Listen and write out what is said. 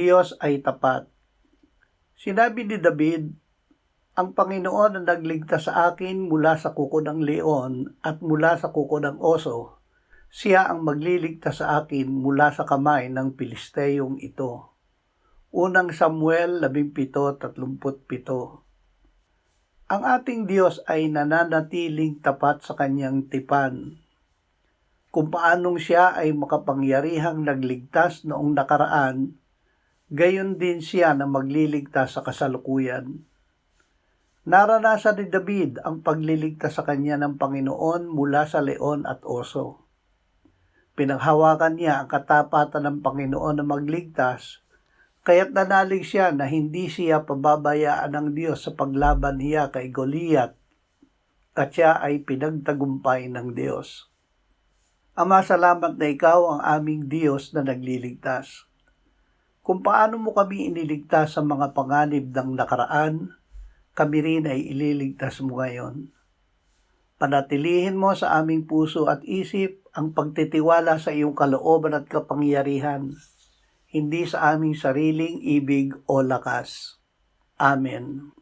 Diyos ay tapat. Sinabi ni David, ang Panginoon ang nagligtas sa akin mula sa kuko ng leon at mula sa kuko ng oso. Siya ang magliligtas sa akin mula sa kamay ng Pilisteyong ito. Unang Samuel 17:37. Ang ating Diyos ay nananatiling tapat sa kanyang tipan. Kung paanong siya ay makapangyarihang nagligtas noong nakaraan, gayon din siya na magliligtas sa kasalukuyan. Naranasan ni David ang pagliligtas sa kanya ng Panginoon mula sa leon at oso. Pinaghawakan niya ang katapatan ng Panginoon na magligtas, kaya't nanalig siya na hindi siya pababayaan ng Diyos sa paglaban niya kay Goliath, at siya ay pinagtagumpay ng Diyos. Ama, salamat na ikaw ang aming Diyos na nagliligtas. Kung paano mo kami iniligtas sa mga panganib ng nakaraan, kami rin ay ililigtas mo ngayon. Panatilihin mo sa aming puso at isip ang pagtitiwala sa iyong kalooban at kapangyarihan, hindi sa aming sariling ibig o lakas. Amen.